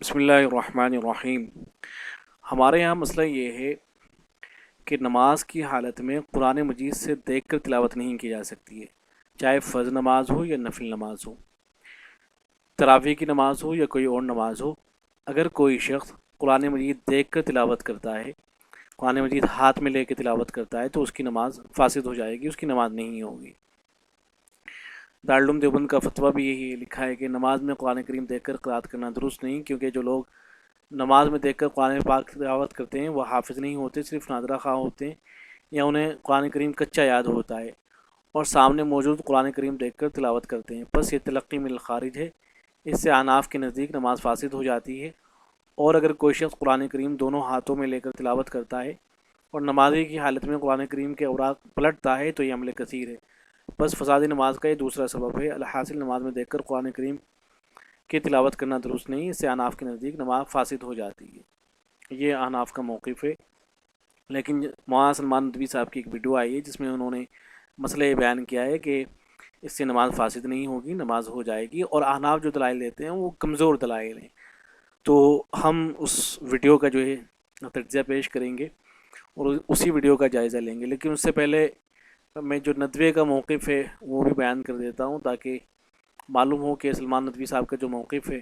بسم اللہ الرحمن الرحیم۔ ہمارے یہاں مسئلہ یہ ہے کہ نماز کی حالت میں قرآن مجید سے دیکھ کر تلاوت نہیں کی جا سکتی ہے، چاہے فرض نماز ہو یا نفل نماز ہو، تراویح کی نماز ہو یا کوئی اور نماز ہو۔ اگر کوئی شخص قرآن مجید دیکھ کر تلاوت کرتا ہے، قرآن مجید ہاتھ میں لے کے تلاوت کرتا ہے، تو اس کی نماز فاسد ہو جائے گی، اس کی نماز نہیں ہوگی۔ دارالعلوم دیوبند کا فتویٰ بھی یہی لکھا ہے کہ نماز میں قرآن کریم دیکھ کر قرات کرنا درست نہیں، کیونکہ جو لوگ نماز میں دیکھ کر قرآن پاک کی تلاوت کرتے ہیں وہ حافظ نہیں ہوتے، صرف نادرہ خواہ ہوتے ہیں، یا انہیں قرآن کریم کچا یاد ہوتا ہے اور سامنے موجود قرآن کریم دیکھ کر تلاوت کرتے ہیں، بس یہ تلقی من الخارج ہے۔ اس سے احناف کے نزدیک نماز فاسد ہو جاتی ہے۔ اور اگر کوئی شخص قرآن کریم دونوں ہاتھوں میں لے کر تلاوت کرتا ہے اور نمازی کی حالت میں قرآن کریم کے اوراق پلٹتا ہے تو یہ عمل کثیر ہے، بس فساد نماز کا یہ دوسرا سبب ہے۔ الحاصل نماز میں دیکھ کر قرآن کریم کی تلاوت کرنا درست نہیں، اس سے احناف کے نزدیک نماز فاسد ہو جاتی ہے۔ یہ احناف کا موقف ہے۔ لیکن مولانا سلمان ندوی صاحب کی ایک ویڈیو آئی ہے جس میں انہوں نے مسئلہ یہ بیان کیا ہے کہ اس سے نماز فاسد نہیں ہوگی، نماز ہو جائے گی، اور احناف جو دلائل دیتے ہیں وہ کمزور دلائل ہیں۔ تو ہم اس ویڈیو کا جو ہے تجزیہ پیش کریں گے اور اسی ویڈیو کا جائزہ لیں گے، لیکن اس سے پہلے میں جو ندوے کا موقف ہے وہ بھی بیان کر دیتا ہوں تاکہ معلوم ہو کہ سلمان ندوی صاحب کا جو موقف ہے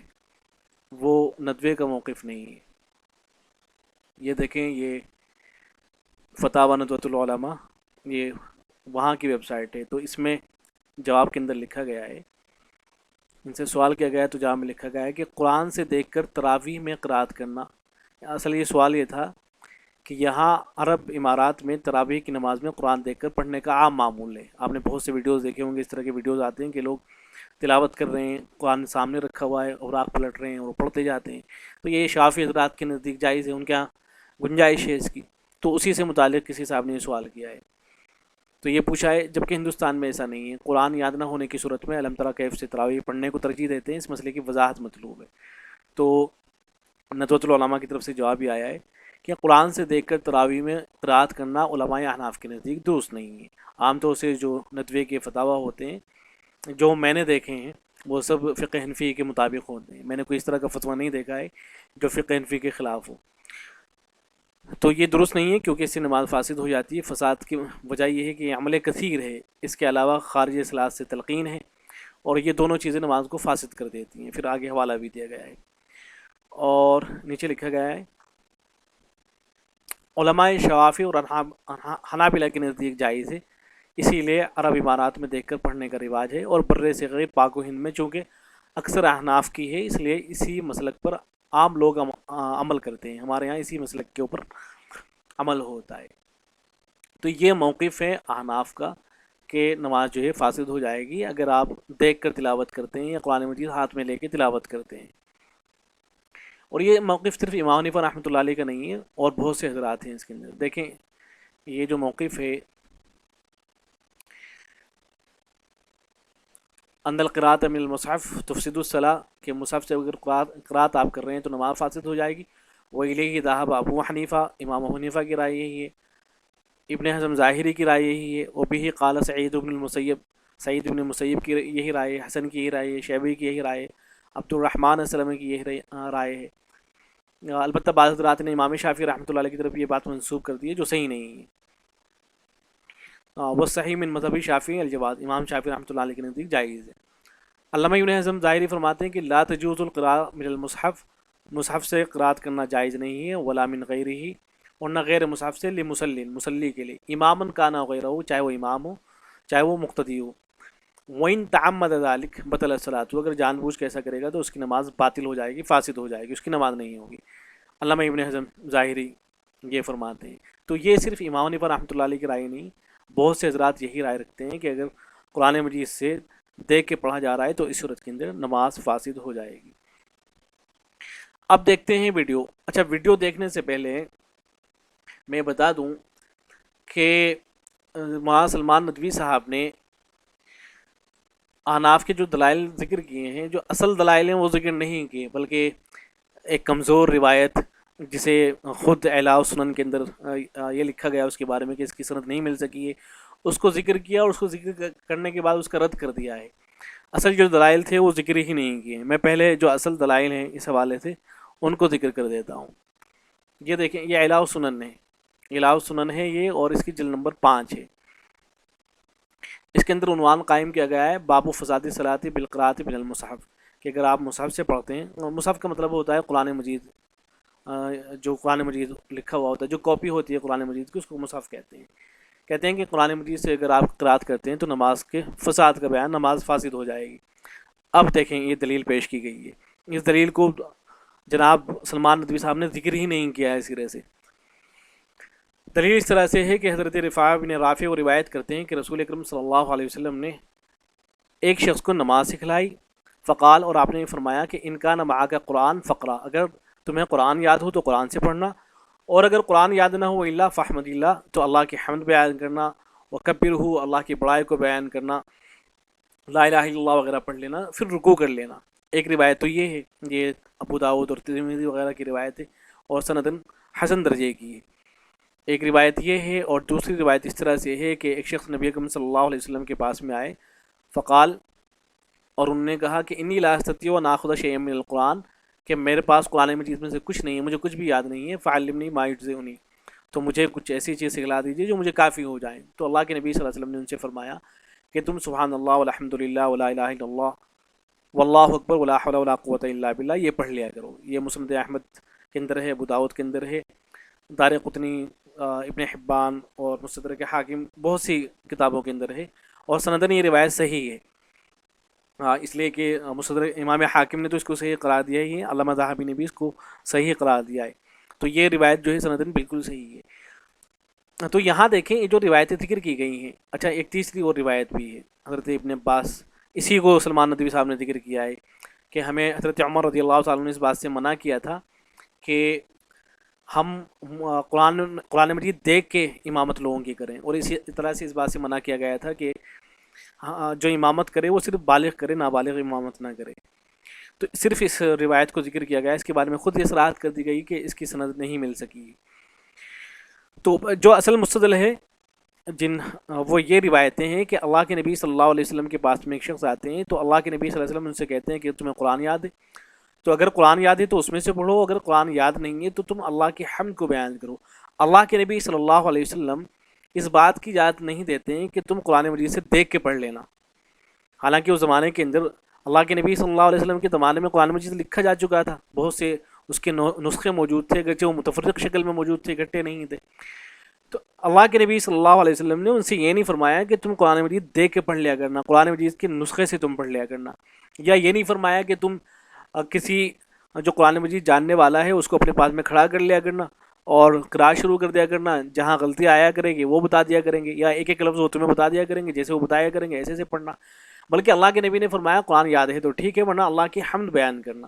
وہ ندوے کا موقف نہیں ہے۔ یہ دیکھیں، یہ فتاوی ندوۃ العلماء، یہ وہاں کی ویب سائٹ ہے، تو اس میں جواب کے اندر لکھا گیا ہے، ان سے سوال کیا گیا ہے تو جواب میں لکھا گیا ہے کہ قرآن سے دیکھ کر تراویح میں قرات کرنا۔ اصل یہ سوال یہ تھا کہ یہاں عرب امارات میں تراویح کی نماز میں قرآن دیکھ کر پڑھنے کا عام معمول ہے۔ آپ نے بہت سے ویڈیوز دیکھے ہوں گے، اس طرح کے ویڈیوز آتے ہیں کہ لوگ تلاوت کر رہے ہیں، قرآن سامنے رکھا ہوا ہے اور آنکھ پلٹ رہے ہیں اور پڑھتے جاتے ہیں، تو یہ شافعی حضرات کے نزدیک جائز ہے، ان کے یہاں گنجائش ہے اس کی۔ تو اسی سے متعلق کسی صاحب نے یہ سوال کیا ہے، تو یہ پوچھا ہے، جبکہ ہندوستان میں ایسا نہیں ہے۔ قرآن یاد نہ ہونے کی صورت میں الم تری کیف سے تراویح پڑھنے کو ترجیح دیتے ہیں، اس مسئلے کی وضاحت مطلوب ہے۔ تو ندوۃ العلماء کی طرف سے جواب یہ آیا ہے کہ قرآن سے دیکھ کر تراویح میں قرات کرنا علماء احناف کے نزدیک درست نہیں ہے۔ عام طور سے جو ندوے کے فتاوی ہوتے ہیں جو میں نے دیکھے ہیں وہ سب فقہ حنفی کے مطابق ہوتے ہیں، میں نے کوئی اس طرح کا فتویٰ نہیں دیکھا ہے جو فقہ حنفی کے خلاف ہو۔ تو یہ درست نہیں ہے کیونکہ اس سے نماز فاسد ہو جاتی ہے۔ فساد کی وجہ یہ ہے کہ یہ عمل کثیر ہے، اس کے علاوہ خارج صلاۃ سے تلقین ہے، اور یہ دونوں چیزیں نماز کو فاسد کر دیتی ہیں۔ پھر آگے حوالہ بھی دیا گیا ہے اور نیچے لکھا گیا ہے علماء شوافی اور حنابلہ کے نزدیک جائز ہے، اسی لیے عرب امارات میں دیکھ کر پڑھنے کا رواج ہے، اور بر صغیر پاک و ہند میں چونکہ اکثر احناف کی ہے اس لیے اسی مسلک پر عام لوگ عمل کرتے ہیں، ہمارے یہاں اسی مسلک کے اوپر عمل ہوتا ہے۔ تو یہ موقف ہے احناف کا کہ نماز جو ہے فاسد ہو جائے گی اگر آپ دیکھ کر تلاوت کرتے ہیں یا قرآن مجید ہاتھ میں لے کے تلاوت کرتے ہیں۔ اور یہ موقف صرف امام حنیفہ رحمۃ اللہ علیہ کا نہیں ہے، اور بہت سے حضرات ہیں اس کے اندر۔ دیکھیں یہ جو موقف ہے، ان القراءۃ من المصحف تفسد الصلاۃ، کہ مصحف سے اگر قرات آپ کر رہے ہیں تو نماز فاسد ہو جائے گی۔ وإلیہ ذہب ابو حنیفہ، امام ابو حنیفہ کی رائے یہی ہے، ابن حزم ظاہری کی رائے یہی ہے، وبہ قال سعید بن المسیب، سعید بن المسیب کی یہی رائے ہے، حسن کی یہی رائے ہے، شیبی کی یہی رائے ہے، عبد الرحمن السلمی کی یہی رائے ہے۔ البتہ بعض حضرات نے امام شافعی رحمۃ اللہ علیہ کی طرف یہ بات منسوب کر دی ہے جو صحیح نہیں ہے۔ وہ صحیح من مذہبی شافعی الجواز، امام شافعی رحمۃ اللہ علیہ کے نزدیک جائز ہے۔ علامہ ابن حزم ظاہری فرماتے ہیں کہ لا تجوز القراءۃ من المصحف، مصحف سے قرات کرنا جائز نہیں ہے، ولا من غیرہ، اور نہ غیر مصحف سے، لمصلٍ، مصلی کے لیے، امامن کان او غیرہ، چاہے وہ امام ہو چاہے وہ مقتدی ہو۔ وَإِن تَعَمَّدَ ذَلِكَ بَطَلَ الصَّلَاةُ، اگر جان بوجھ کے ایسا کرے گا تو اس کی نماز باطل ہو جائے گی، فاسد ہو جائے گی، اس کی نماز نہیں ہوگی۔ علامہ ابن حزم ظاہری یہ فرماتے ہیں۔ تو یہ صرف امام حنیفہ رحمۃ اللہ علیہ کی رائے نہیں، بہت سے حضرات یہی رائے رکھتے ہیں کہ اگر قرآن مجید سے دیکھ کے پڑھا جا رہا ہے تو اس صورت کے اندر نماز فاسد ہو جائے گی۔ اب دیکھتے ہیں ویڈیو۔ اچھا، ویڈیو دیکھنے سے پہلے میں بتا دوں کہ مولانا سلمان ندوی صاحب نے احناف کے جو دلائل ذکر کیے ہیں، جو اصل دلائل ہیں وہ ذکر نہیں کیے، بلکہ ایک کمزور روایت جسے خود اعلاء سنن کے اندر یہ لکھا گیا اس کے بارے میں کہ اس کی سند نہیں مل سکی ہے، اس کو ذکر کیا، اور اس کو ذکر کرنے کے بعد اس کا رد کر دیا ہے۔ اصل جو دلائل تھے وہ ذکر ہی نہیں کیے۔ میں پہلے جو اصل دلائل ہیں اس حوالے سے ان کو ذکر کر دیتا ہوں۔ یہ دیکھیں، یہ اعلاء السنن ہے، اعلاء السنن ہے یہ، اور اس کی جلد نمبر 5 ہے۔ اس کے اندر عنوان قائم کیا گیا ہے باب فساد الصلاۃ بالقراءۃ من المصحف، کہ اگر آپ مصحف سے پڑھتے ہیں، مصحف کا مطلب ہوتا ہے قرآن مجید، جو قرآن مجید لکھا ہوا ہوتا ہے، جو کاپی ہوتی ہے قرآن مجید کی، اس کو مصحف کہتے ہیں۔ کہتے ہیں کہ قرآن مجید سے اگر آپ قرات کرتے ہیں تو نماز کے فساد کا بیان، نماز فاسد ہو جائے گی۔ اب دیکھیں یہ دلیل پیش کی گئی ہے، اس دلیل کو جناب سلمان ندوی صاحب نے ذکر ہی نہیں کیا ہے سرے سے۔ دلیل اس طرح سے ہے کہ حضرت رفاع بن رافع وہ روایت کرتے ہیں کہ رسول اکرم صلی اللہ علیہ وسلم نے ایک شخص کو نماز سکھلائی، فقال، اور آپ نے فرمایا کہ ان کا نماز کا قرآن فقرا، اگر تمہیں قرآن یاد ہو تو قرآن سے پڑھنا، اور اگر قرآن یاد نہ ہو اللہ فحمد اللہ، تو اللہ کی حمد بیان کرنا، وکبر ہو، اللہ کی بڑائی کو بیان کرنا، لا الہ الا اللہ وغیرہ پڑھ لینا، پھر رکوع کر لینا۔ ایک روایت تو یہ ہے، یہ ابو داؤد اور ترمذی وغیرہ کی روایت ہے، اور سندن حسن درجے کی ہے۔ ایک روایت یہ ہے، اور دوسری روایت اس طرح سے ہے کہ ایک شخص نبی اکرم صلی اللہ علیہ وسلم کے پاس میں آئے، فقال، اور انہوں نے کہا کہ انی لا استطیع ان آخذ شیئا من القرآن، کہ میرے پاس قرآن مجید میں سے کچھ نہیں ہے، مجھے کچھ بھی یاد نہیں ہے، فعلمنی ما یجزئنی، تو مجھے کچھ ایسی چیز سکھلا دیجیے جو مجھے کافی ہو جائیں۔ تو اللہ کے نبی صلی اللہ علیہ وسلم نے ان سے فرمایا کہ تم سبحان اللہ والحمد للہ ولا الہ الا اللہ واللہ اکبر ولا حول ولا قوۃ الا باللہ یہ پڑھ لیا کرو۔ یہ مسند احمد کے اندر ہے، ابو داؤد کے اندر ہے، دارقطنی، ابن حبان اور مستدرک حاکم، بہت سی کتابوں کے اندر ہے، اور سندن یہ روایت صحیح ہے، اس لیے کہ مستدرک امام حاکم نے تو اس کو صحیح قرار دیا ہی ہے، علامہ ذہبی نے بھی اس کو صحیح قرار دیا ہے، تو یہ روایت جو ہے سندن بالکل صحیح ہے۔ تو یہاں دیکھیں یہ جو روایتیں ذکر کی گئی ہیں، اچھا ایک تیسری اور روایت بھی ہے، حضرت ابن عباس، اسی کو سلمان ندوی صاحب نے ذکر کیا ہے کہ ہمیں حضرت عمر رضی اللہ تعالیٰ نے اس بات سے منع کیا تھا کہ ہم قرآن مجید دیکھ کے امامت لوگوں کی کریں، اور اسی طرح سے اس بات سے منع کیا گیا تھا کہ جو امامت کرے وہ صرف بالغ کرے، نابالغ امامت نہ کرے۔ تو صرف اس روایت کو ذکر کیا گیا، اس کے بارے میں خود یہ صراحت کر دی گئی کہ اس کی سند نہیں مل سکی۔ تو جو اصل مستدل ہے وہ یہ روایتیں ہیں کہ اللہ کے نبی صلی اللہ علیہ وسلم کے پاس میں ایک شخص آتے ہیں، تو اللہ کے نبی صلی اللہ علیہ وسلم ان سے کہتے ہیں کہ تمہیں قرآن یاد ہے، تو اگر قرآن یاد ہے تو اس میں سے پڑھو، اگر قرآن یاد نہیں ہے تو تم اللہ کی حمد کو بیان کرو۔ اللہ کے نبی صلی اللہ علیہ وسلم اس بات کی اجازت نہیں دیتے ہیں کہ تم قرآن مجید سے دیکھ کے پڑھ لینا، حالانکہ اس زمانے کے اندر اللہ کے نبی صلی اللہ علیہ وسلم کے زمانے میں قرآن مجید لکھا جا چکا تھا، بہت سے اس کے نسخے موجود تھے، اگرچہ وہ متفرق شکل میں موجود تھے، اکٹھے نہیں تھے۔ تو اللہ کے نبی صلی اللہ علیہ وسلم نے ان سے یہ نہیں فرمایا کہ تم قرآن مجید دیکھ کے پڑھ لیا کرنا، قرآن مجید کے نسخے سے تم پڑھ لیا کرنا، یا یہ نہیں فرمایا کہ تم کسی جو قرآن مجید جاننے والا ہے اس کو اپنے پاس میں کھڑا کر لیا کرنا اور قراءت شروع کر دیا کرنا، جہاں غلطی آیا کرے گی وہ بتا دیا کریں گے، یا ایک ایک لفظ وہ تمہیں بتا دیا کریں گے، جیسے وہ بتایا کریں گے ایسے سے پڑھنا، بلکہ اللہ کے نبی نے فرمایا قرآن یاد ہے تو ٹھیک ہے، ورنہ اللہ کی حمد بیان کرنا۔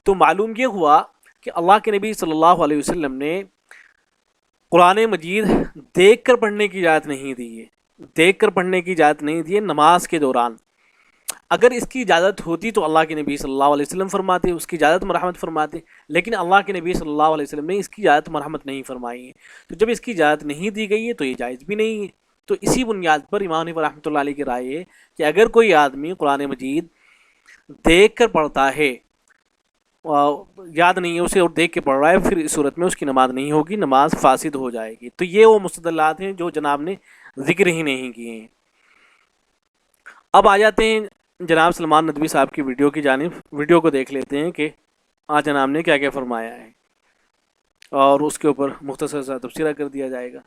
تو معلوم یہ ہوا کہ اللہ کے نبی صلی اللہ علیہ وسلم نے قرآن مجید دیکھ کر پڑھنے کی اجازت نہیں دی ہے، دیکھ کر پڑھنے کی اجازت نہیں دی ہے نماز کے دوران۔ اگر اس کی اجازت ہوتی تو اللہ کے نبی صلی اللہ علیہ وسلم فرماتے، اس کی اجازت مرحمت فرماتے، لیکن اللہ کے نبی صلی اللہ علیہ وسلم نے اس کی اجازت مرحمت نہیں فرمائی ہے، تو جب اس کی اجازت نہیں دی گئی ہے تو یہ جائز بھی نہیں ہے۔ تو اسی بنیاد پر امام حنیفہ رحمۃ اللہ علیہ کی رائے ہے کہ اگر کوئی آدمی قرآن مجید دیکھ کر پڑھتا ہے، یاد نہیں ہے اسے اور دیکھ کے پڑھ رہا ہے، پھر اس صورت میں اس کی نماز نہیں ہوگی، نماز فاسد ہو جائے گی۔ تو یہ وہ مستدلات ہیں جو جناب نے ذکر ہی نہیں کیے ہیں۔ اب آ جاتے ہیں جناب سلمان ندوی صاحب کی ویڈیو کی جانب، ویڈیو کو دیکھ لیتے ہیں کہ آج جناب نے کیا کیا فرمایا ہے، اور اس کے اوپر مختصر سا تبصرہ کر دیا جائے گا۔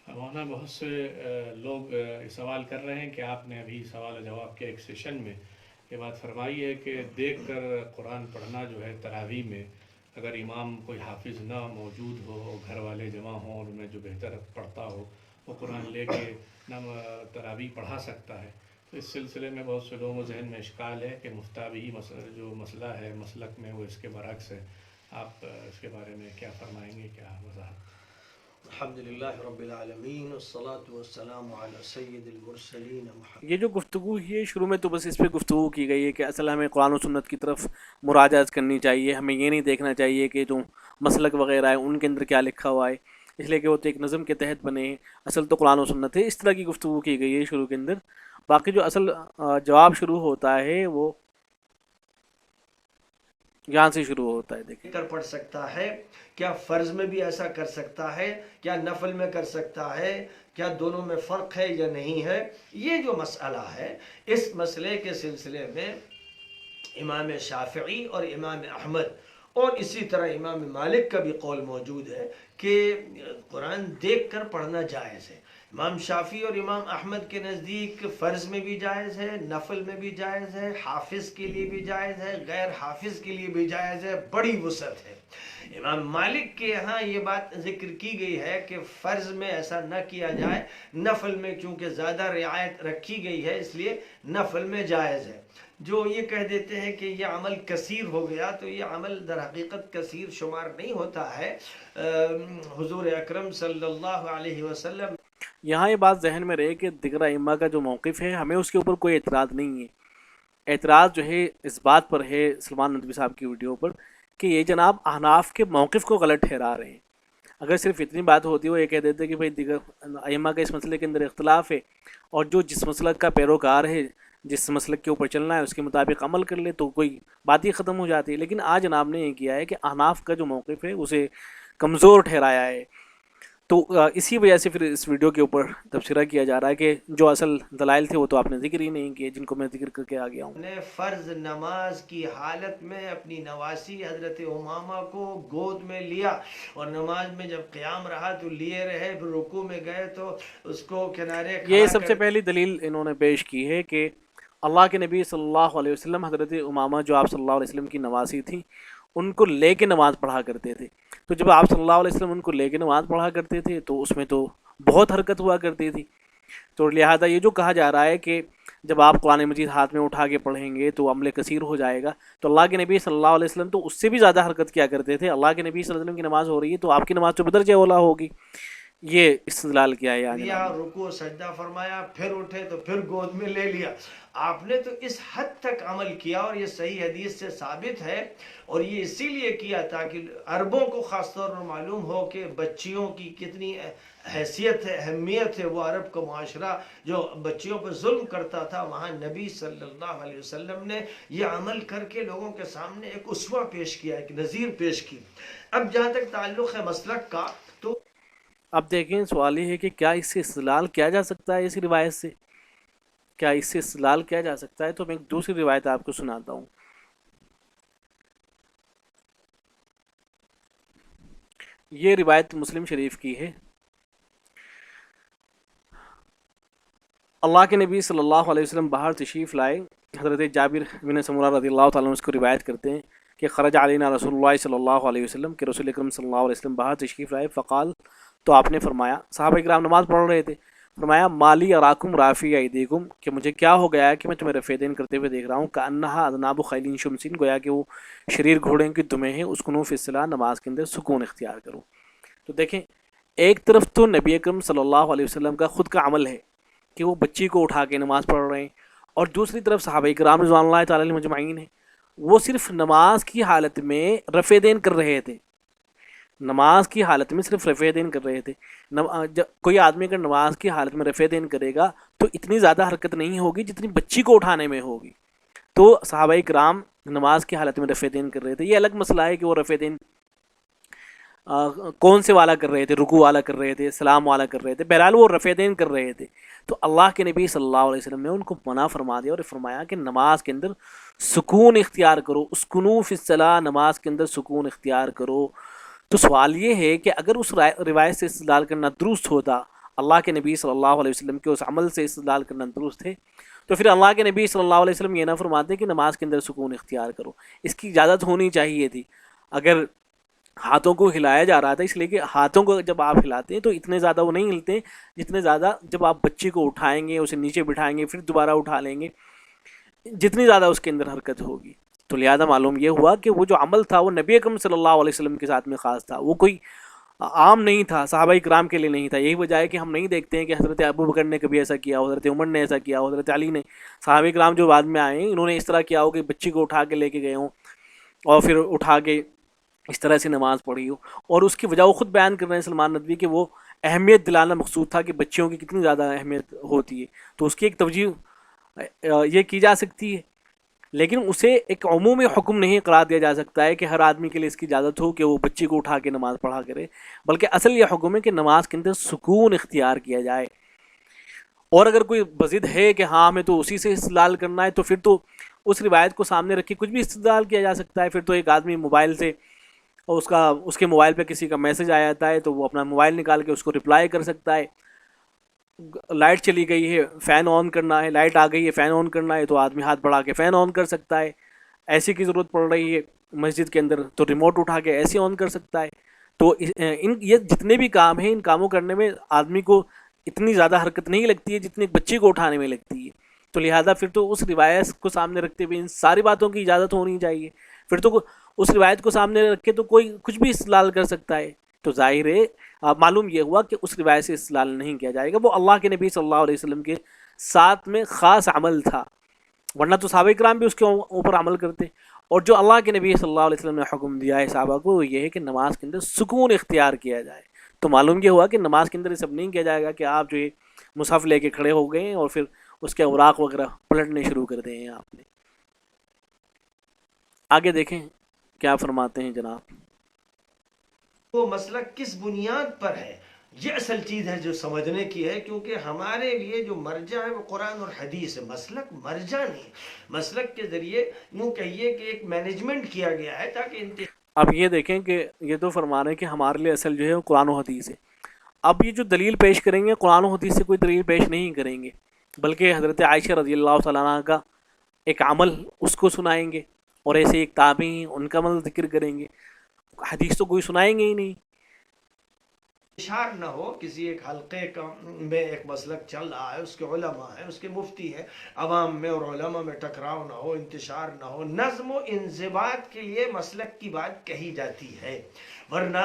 مولانا بہت سے لوگ سوال کر رہے ہیں کہ آپ نے ابھی سوال و جواب کے ایک سیشن میں یہ بات فرمائی ہے کہ دیکھ کر قرآن پڑھنا جو ہے تراویح میں، اگر امام کوئی حافظ نہ موجود ہو، گھر والے جمع ہوں اور انہیں جو بہتر پڑھتا ہو وہ قرآن لے کے نہ تراویح پڑھا سکتا ہے۔ تو اس سلسلے میں بہت سے لوگوں کے ذہن میں اشکال ہے کہ مفتابی جو مسئلہ ہے مسلک میں وہ اس کے برعکس ہے۔ آپ اس کے بارے میں کیا فرمائیں گے، کیا وضاحت؟ الحمد للہ رب العالمین والصلاة والسلام علی سید المرسلین محمد. یہ جو گفتگو ہے شروع میں تو بس اس پہ گفتگو کی گئی ہے کہ اصل ہمیں قرآن و سنت کی طرف مراجعت کرنی چاہیے. ہمیں یہ نہیں دیکھنا چاہیے کہ جو مسلک وغیرہ ہے ان کے اندر کیا لکھا ہوا ہے، اس لیے کہ وہ تو ایک نظم کے تحت بنے ہیں. اصل تو قرآن و سنت ہے. اس طرح کی گفتگو کی گئی ہے شروع کے اندر. باقی جو اصل جواب شروع ہوتا ہے وہ یہاں سے شروع ہوتا ہے. دیکھیں کر پڑھ سکتا ہے، کیا فرض میں بھی ایسا کر سکتا ہے، کیا نفل میں کر سکتا ہے، کیا دونوں میں فرق ہے یا نہیں ہے. یہ جو مسئلہ ہے، اس مسئلے کے سلسلے میں امام شافعی اور امام احمد اور اسی طرح امام مالک کا بھی قول موجود ہے کہ قرآن دیکھ کر پڑھنا جائز ہے. امام شافعی اور امام احمد کے نزدیک فرض میں بھی جائز ہے، نفل میں بھی جائز ہے، حافظ کے لیے بھی جائز ہے، غیر حافظ کے لیے بھی جائز ہے، بڑی وسعت ہے. امام مالک کے یہاں یہ بات ذکر کی گئی ہے کہ فرض میں ایسا نہ کیا جائے، نفل میں چونکہ زیادہ رعایت رکھی گئی ہے اس لیے نفل میں جائز ہے. جو یہ کہہ دیتے ہیں کہ یہ عمل کثیر ہو گیا، تو یہ عمل در حقیقت کثیر شمار نہیں ہوتا ہے. حضور اکرم صلی اللہ علیہ وسلم یہاں یہ بات ذہن میں رہے کہ دیگر ائمہ کا جو موقف ہے ہمیں اس کے اوپر کوئی اعتراض نہیں ہے. اعتراض جو ہے اس بات پر ہے سلمان ندوی صاحب کی ویڈیو پر کہ یہ جناب احناف کے موقف کو غلط ٹھہرا رہے ہیں. اگر صرف اتنی بات ہوتی وہ یہ کہہ دیتے کہ بھائی دیگر ائمہ کا اس مسئلے کے اندر اختلاف ہے اور جو جس مسلک کا پیروکار ہے، جس مسلک کے اوپر چلنا ہے اس کے مطابق عمل کر لے تو کوئی بات ہی ختم ہو جاتی ہے. لیکن آج جناب نے یہ کیا ہے کہ احناف کا جو موقف ہے اسے کمزور ٹھہرایا ہے. تو اسی وجہ سے پھر اس ویڈیو کے اوپر تبصرہ کیا جا رہا ہے کہ جو اصل دلائل تھے وہ تو آپ نے ذکر ہی نہیں کیے، جن کو میں ذکر کر کے آ گیا ہوں. نے فرض نماز کی حالت میں اپنی نواسی حضرت امامہ کو گود میں لیا اور نماز میں جب قیام رہا تو لیے رہے، پھر رکوع میں گئے تو اس کو کنارے یہ کھڑا سب سے پہلی دلیل انہوں نے پیش کی ہے کہ اللہ کے نبی صلی اللہ علیہ وسلم حضرت امامہ جو آپ صلی اللہ علیہ وسلم کی نواسی تھیں ان کو لے کے نماز پڑھا کرتے تھے. تو جب آپ صلی اللہ علیہ وسلم ان کو لے کے نماز پڑھا کرتے تھے تو اس میں تو بہت حرکت ہوا کرتی تھی. تو لہٰذا یہ جو کہا جا رہا ہے کہ جب آپ قرآن مجید ہاتھ میں اٹھا کے پڑھیں گے تو عمل کثیر ہو جائے گا، تو اللہ کے نبی صلی اللہ علیہ وسلم تو اس سے بھی زیادہ حرکت کیا کرتے تھے. اللہ کے نبی صلی اللہ علیہ وسلم کی نماز ہو رہی ہے تو آپ کی نماز تو بدرجہ اولا ہوگی. یہ استدلال کیا ہے یہاں لیا، جناب نے. رکوع سجدہ فرمایا، پھر اٹھے تو پھر گود میں لے لیا. آپ نے تو اس حد تک عمل کیا اور یہ صحیح حدیث سے ثابت ہے. اور یہ اسی لیے کیا تاکہ عربوں کو خاص طور پر معلوم ہو کہ بچیوں کی کتنی حیثیت ہے، اہمیت ہے. وہ عرب کا معاشرہ جو بچیوں پر ظلم کرتا تھا، وہاں نبی صلی اللہ علیہ وسلم نے یہ عمل کر کے لوگوں کے سامنے ایک اسوہ پیش کیا، ایک نظیر پیش کی. اب جہاں تک تعلق ہے مسلک کا، تو اب دیکھیں سوال یہ ہے کہ کیا اس سے استدلال کیا جا سکتا ہے؟ اسی روایت سے کیا اس سے استدلال کیا جا سکتا ہے؟ تو میں ایک دوسری روایت آپ کو سناتا ہوں. یہ روایت مسلم شریف کی ہے. اللہ کے نبی صلی اللہ علیہ وسلم باہر تشریف لائے. حضرت جابر بن سمرہ رضی اللہ تعالیٰ عنہ اس کو روایت کرتے ہیں کہ خرج علینا رسول اللہ صلی اللہ علیہ وسلم کہ رسول اکرم صلی اللہ علیہ وسلم باہر تشریف لائے. فقال، تو آپ نے فرمایا، صحابہ کرام نماز پڑھ رہے تھے، فرمایا مالی اراکم رافی ایدیکم، کہ مجھے کیا ہو گیا ہے کہ میں تمہیں رفع دین کرتے ہوئے دیکھ رہا ہوں. کأنہا اذناب خیل شمس، گویا کہ وہ شریر گھوڑے کی دمیں ہیں. اسکنوا فی الصلاۃ، نماز کے اندر سکون اختیار کرو. تو دیکھیں ایک طرف تو نبی اکرم صلی اللہ علیہ وسلم کا خود کا عمل ہے کہ وہ بچی کو اٹھا کے نماز پڑھ رہے ہیں، اور دوسری طرف صحابہ کرام رضوان اللہ تعالی علیہم مجمعین ہیں، وہ صرف نماز کی حالت میں رفع دین کر رہے تھے. نماز کی حالت میں صرف رفع دین کر رہے تھے. کوئی آدمی اگر نماز کی حالت میں رفع دین کرے گا تو اتنی زیادہ حرکت نہیں ہوگی جتنی بچی کو اٹھانے میں ہوگی. تو صحابہ کرام نماز کی حالت میں رفع دین کر رہے تھے. یہ الگ مسئلہ ہے کہ وہ رفع دین کون سے والا کر رہے تھے، رکوع والا کر رہے تھے، سلام والا کر رہے تھے، بہرحال وہ رفع دین کر رہے تھے. تو اللہ کے نبی صلی اللہ علیہ وسلم نے ان کو منع فرما دیا اور فرمایا کہ نماز کے اندر سکون اختیار کرو. اسکنوا فی الصلاۃ، نماز کے اندر سکون اختیار کرو. تو سوال یہ ہے کہ اگر اس روایت سے استدلال کرنا درست ہوتا، اللہ کے نبی صلی اللہ علیہ وسلم کے اس عمل سے استدلال کرنا درست ہے، تو پھر اللہ کے نبی صلی اللہ علیہ وسلم یہ نہ فرماتے کہ نماز کے اندر سکون اختیار کرو. اس کی اجازت ہونی چاہیے تھی. اگر ہاتھوں کو ہلایا جا رہا تھا، اس لیے کہ ہاتھوں کو جب آپ ہلاتے ہیں تو اتنے زیادہ وہ نہیں ہلتے جتنے زیادہ جب آپ بچی کو اٹھائیں گے، اسے نیچے بٹھائیں گے، پھر دوبارہ اٹھا لیں گے، جتنی زیادہ اس کے اندر حرکت ہوگی. تو لہذا معلوم یہ ہوا کہ وہ جو عمل تھا وہ نبی اکرم صلی اللہ علیہ وسلم کے ساتھ میں خاص تھا. وہ کوئی عام نہیں تھا، صحابہ کرام کے لیے نہیں تھا. یہی وجہ ہے کہ ہم نہیں دیکھتے ہیں کہ حضرت ابو بکر نے کبھی ایسا کیا ہو، حضرت عمر نے ایسا کیا ہو، حضرت علی نے. صحابہ کرام جو بعد میں آئے ہیں انہوں نے اس طرح کیا ہو کہ بچی کو اٹھا کے لے کے گئے ہوں اور پھر اٹھا کے اس طرح سے نماز پڑھی ہو. اور اس کی وجہ وہ خود بیان کر رہے ہیں سلمان ندوی کہ وہ اہمیت دلانا مقصود تھا کہ بچیوں کی کتنی زیادہ اہمیت ہوتی ہے. تو اس کی ایک توجہ یہ کی جا سکتی ہے، لیکن اسے ایک عمومی حکم نہیں قرار دیا جا سکتا ہے کہ ہر آدمی کے لیے اس کی اجازت ہو کہ وہ بچی کو اٹھا کے نماز پڑھا کرے. بلکہ اصل یہ حکم ہے کہ نماز کے اندر سکون اختیار کیا جائے. اور اگر کوئی بضد ہے کہ ہاں ہمیں تو اسی سے استدلال کرنا ہے، تو پھر تو اس روایت کو سامنے رکھ کے کچھ بھی استدلال کیا جا سکتا ہے. پھر تو ایک آدمی موبائل سے اور اس کے موبائل پہ کسی کا میسج آیا جاتا ہے تو وہ اپنا موبائل نکال کے اس کو رپلائی کر سکتا ہے. لائٹ چلی گئی ہے، فین آن کرنا ہے، لائٹ آ گئی ہے، فین آن کرنا ہے، تو آدمی ہاتھ بڑھا کے فین آن کر سکتا ہے. ایسی کی ضرورت پڑ رہی ہے مسجد کے اندر تو ریموٹ اٹھا کے ایسے آن کر سکتا ہے. تو یہ جتنے بھی کام ہیں ان کاموں کرنے میں آدمی کو اتنی زیادہ حرکت نہیں لگتی ہے جتنی ایک بچی کو اٹھانے میں لگتی ہے. تو لہٰذا پھر تو اس روایت کو سامنے رکھتے ہوئے ان ساری باتوں کی اجازت ہونی چاہیے. پھر تو اس روایت کو سامنے رکھ کے تو کوئی کچھ بھی استدلال کر سکتا ہے. تو ظاہر ہے معلوم یہ ہوا کہ اس روایت سے استدلال نہیں کیا جائے گا. وہ اللہ کے نبی صلی اللہ علیہ وسلم کے ساتھ میں خاص عمل تھا، ورنہ تو صحابہ کرام بھی اس کے اوپر عمل کرتے. اور جو اللہ کے نبی صلی اللہ علیہ وسلم نے حکم دیا ہے صحابہ کو وہ یہ ہے کہ نماز کے اندر سکون اختیار کیا جائے. تو معلوم یہ ہوا کہ نماز کے اندر یہ سب نہیں کیا جائے گا کہ آپ جو ہے مصحف لے کے کھڑے ہو گئے اور پھر اس کے اوراق وغیرہ پلٹنے شروع کر دیں ہیں آپ نے. آگے دیکھیں کیا فرماتے ہیں جناب. وہ مسلک کس بنیاد پر ہے، یہ اصل چیز ہے جو سمجھنے کی ہے. کیونکہ ہمارے لیے جو مرجع ہے وہ قرآن اور حدیث ہے. مسلک مرجع نہیں. مسلک کے ذریعے یوں کہیے کہ ایک مینجمنٹ کیا گیا ہے تاکہ اب یہ دیکھیں کہ یہ تو فرما رہے ہیں کہ ہمارے لیے اصل جو ہے وہ قرآن و حدیث ہے. اب یہ جو دلیل پیش کریں گے قرآن و حدیث سے کوئی دلیل پیش نہیں کریں گے، بلکہ حضرت عائشہ رضی اللہ تعالیٰ عنہ کا ایک عمل اس کو سنائیں گے، اور ایسے ایک تابعین ان کا عمل ذکر کریں گے. حدیث تو کوئی سنائیں گے ہی نہیں. انتشار نہ ہو. کسی ایک حلقے کا میں ایک مسلک چل رہا ہے، اس کے علماء ہیں، اس کے مفتی ہیں، عوام میں اور علماء میں ٹکراؤ نہ ہو، انتشار نہ ہو. نظم و انضباط کے لیے مسلک کی بات کہی جاتی ہے، ورنہ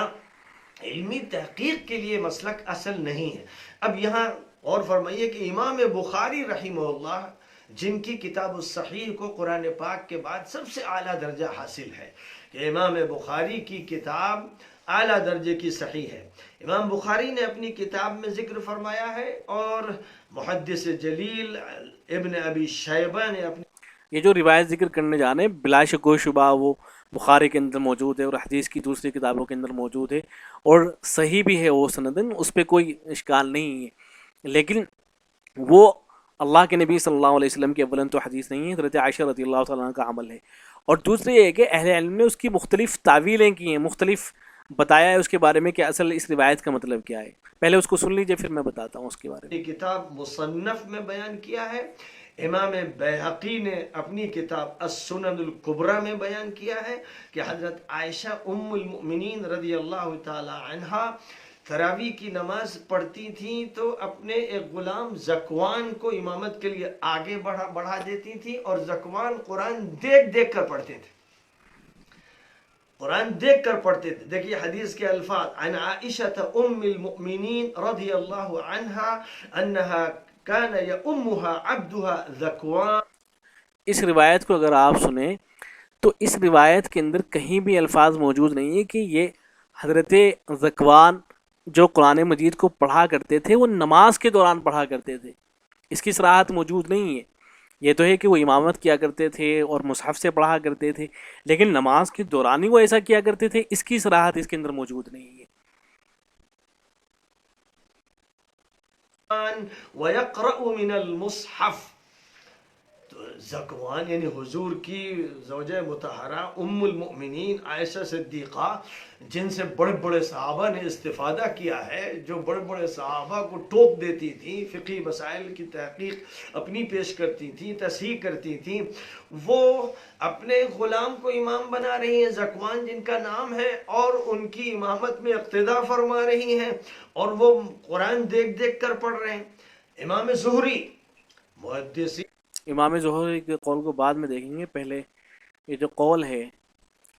علمی تحقیق کے لیے مسلک اصل نہیں ہے. اب یہاں اور فرمائیے کہ امام بخاری رحمہ اللہ جن کی کتاب الصحیح کو قرآن پاک کے بعد سب سے اعلیٰ درجہ حاصل ہے، کہ امام بخاری کی کتاب اعلیٰ درجے کی صحیح ہے. امام بخاری نے اپنی کتاب میں ذکر فرمایا ہے، اور محدث جلیل ابن ابی شیبہ نے اپنی یہ جو روایت ذکر کرنے جا رہے ہیں بلا شک و شبہ وہ بخاری کے اندر موجود ہے اور حدیث کی دوسری کتابوں کے اندر موجود ہے، اور صحیح بھی ہے وہ سندن، اس پہ کوئی اشکال نہیں ہے. لیکن وہ اللہ کے نبی صلی اللہ علیہ وسلم کی اولاً تو حدیث نہیں ہے، حضرت عائشہ رضی اللہ تعالیٰ عنہ کا عمل ہے. اور دوسرے یہ ہے کہ اہل علم نے اس کی مختلف تعویلیں کی ہیں، مختلف بتایا ہے اس کے بارے میں کہ اصل اس روایت کا مطلب کیا ہے. پہلے اس کو سن لیجئے پھر میں بتاتا ہوں اس کے بارے میں. کتاب مصنف میں بیان کیا ہے. امام بیہقی نے اپنی کتاب السنن الکبریٰ میں بیان کیا ہے کہ حضرت عائشہ ام المؤمنین رضی اللہ تعالی عنہا تراویح کی نماز پڑھتی تھیں تو اپنے ایک غلام زکوان کو امامت کے لیے آگے بڑھا دیتی تھیں، اور زکوان قرآن دیکھ دیکھ کر پڑھتے تھے. قرآن دیکھ کر پڑھتے تھے. دیکھیے حدیث کے الفاظ: عن عائشہ ام المؤمنین رضی اللہ عنہا انہا کان یؤمھا عبدھا ذکوان. اس روایت کو اگر آپ سنیں تو اس روایت کے اندر کہیں بھی الفاظ موجود نہیں ہے کہ یہ حضرت ذکوان جو قرآن مجید کو پڑھا کرتے تھے وہ نماز کے دوران پڑھا کرتے تھے. اس کی صراحت موجود نہیں ہے. یہ تو ہے کہ وہ امامت کیا کرتے تھے اور مصحف سے پڑھا کرتے تھے، لیکن نماز کے دوران ہی وہ ایسا کیا کرتے تھے، اس کی صراحت اس کے اندر موجود نہیں ہے. وَيَقْرَأُ مِنَ الْمُصْحَفِ. زکوان یعنی حضور کی زوجہ مطہرہ ام المؤمنین عائشہ صدیقہ، جن سے بڑے بڑے صحابہ نے استفادہ کیا ہے، جو بڑے بڑے صحابہ کو ٹوک دیتی تھیں، فقہی مسائل کی تحقیق اپنی پیش کرتی تھیں، تصحیح کرتی تھیں، وہ اپنے غلام کو امام بنا رہی ہیں زکوان جن کا نام ہے، اور ان کی امامت میں اقتدا فرما رہی ہیں، اور وہ قرآن دیکھ دیکھ کر پڑھ رہے ہیں. امام زہری محدثی امام زہری کے قول کو بعد میں دیکھیں گے، پہلے یہ جو قول ہے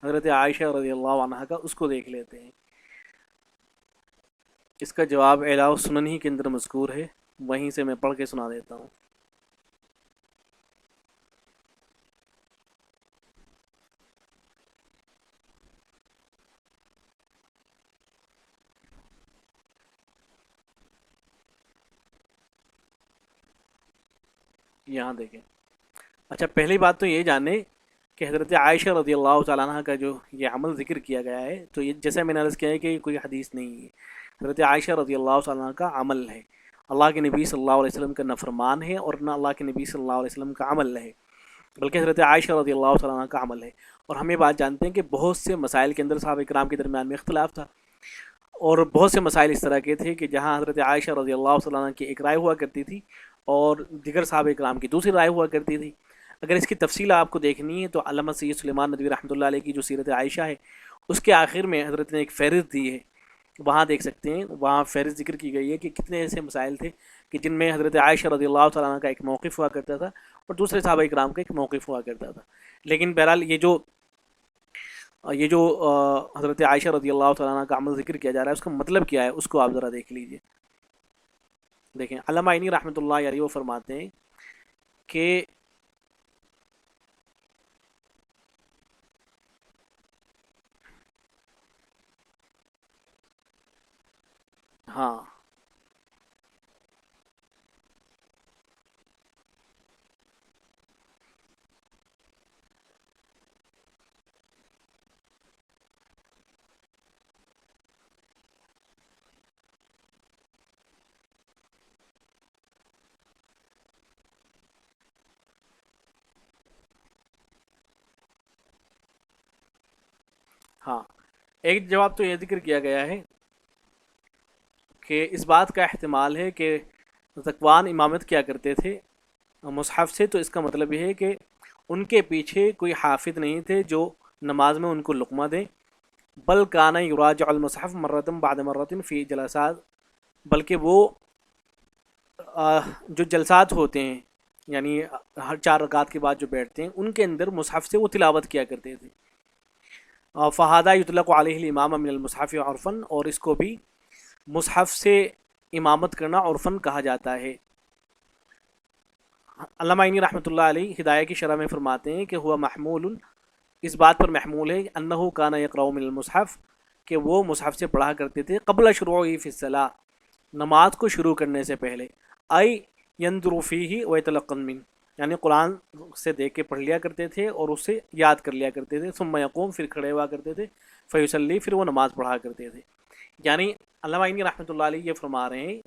حضرت عائشہ رضی اللہ عنہ کا اس کو دیکھ لیتے ہیں. اس کا جواب اعلاء السنن ہی کے اندر مذکور ہے، وہیں سے میں پڑھ کے سنا دیتا ہوں۔ یہاں دیکھیں۔ اچھا، پہلی بات تو یہ جانیں کہ حضرت عائشہ رضی اللہ تعالیٰ عنہ کا جو یہ عمل ذکر کیا گیا ہے، تو یہ جیسے میں نے عرض کیا ہے کہ یہ کوئی حدیث نہیں ہے، حضرت عائشہ رضی اللہ تعالیٰ عنہ کا عمل ہے، اللہ کے نبی صلی اللہ علیہ وسلم کا نہ فرمان ہے اور نہ اللہ کے نبی صلی اللہ علیہ وسلم کا عمل ہے، بلکہ حضرت عائشہ رضی اللہ تعالیٰ عنہ کا عمل ہے۔ اور ہم یہ بات جانتے ہیں کہ بہت سے مسائل کے اندر صحابہ کرام کے درمیان میں اختلاف تھا، اور بہت سے مسائل اس طرح کے تھے کہ جہاں حضرت عائشہ رضی اللہ تعالیٰ عنہ کی ایک رائے ہوا کرتی تھی اور دیگر صحابہ کرام کی دوسری رائے ہوا کرتی تھی۔ اگر اس کی تفصیل آپ کو دیکھنی ہے تو علامہ سید سلیمان ندوی رحمۃ اللہ علیہ کی جو سیرت عائشہ ہے، اس کے آخر میں حضرت نے ایک فہرست دی ہے، وہاں دیکھ سکتے ہیں، وہاں فہرست ذکر کی گئی ہے کہ کتنے ایسے مسائل تھے کہ جن میں حضرت عائشہ رضی اللہ تعالیٰ عنہ کا ایک موقف ہوا کرتا تھا اور دوسرے صحابہ کرام کا ایک موقف ہوا کرتا تھا۔ لیکن بہرحال یہ جو حضرت عائشہ رضی اللہ تعالیٰ عنہ کا عمل ذکر کیا جا رہا ہے، اس کا مطلب کیا ہے، اس کو آپ ذرا دیکھ لیجئے۔ دیکھیں، علامہ عینی رحمۃ اللہ علیہ وہ فرماتے ہیں کہ ہاں ہاں ایک جواب تو یہ ذکر کیا گیا ہے کہ اس بات کا احتمال ہے کہ ذکوان امامت کیا کرتے تھے مصحف سے، تو اس کا مطلب یہ ہے کہ ان کے پیچھے کوئی حافظ نہیں تھے جو نماز میں ان کو لقمہ دیں، بل کان یراجع المصحف مرتن بعد مرتن فی جلسات، بلکہ وہ جو جلسات ہوتے ہیں، یعنی ہر 4 رکعت کے بعد جو بیٹھتے ہیں، ان کے اندر مصحف سے وہ تلاوت کیا کرتے تھے۔ فہذا یطلق علیہ الامام من المصحف عرفاً، اور اس کو بھی مصحف سے امامت کرنا عرفاً کہا جاتا ہے۔ علامہ عینی رحمۃ اللہ علیہ ہدایہ کی شرح میں فرماتے ہیں کہ ہوا محمول، اس بات پر محمول ہے انہ کان یقرأ من المصحف، کہ وہ مصحف سے پڑھا کرتے تھے قبل شروعہ فی الصلاۃ، نماز کو شروع کرنے سے پہلے، ای ینظر فیہ ویتلقن من، یعنی قرآن سے دیکھ کے پڑھ لیا کرتے تھے اور اس سے یاد کر لیا کرتے تھے، ثم یقوم، پھر کھڑے ہوا کرتے تھے، فیصلی، پھر وہ نماز پڑھا کرتے تھے۔ یعنی علامہ عینی رحمۃ اللہ علیہ یہ فرما رہے ہیں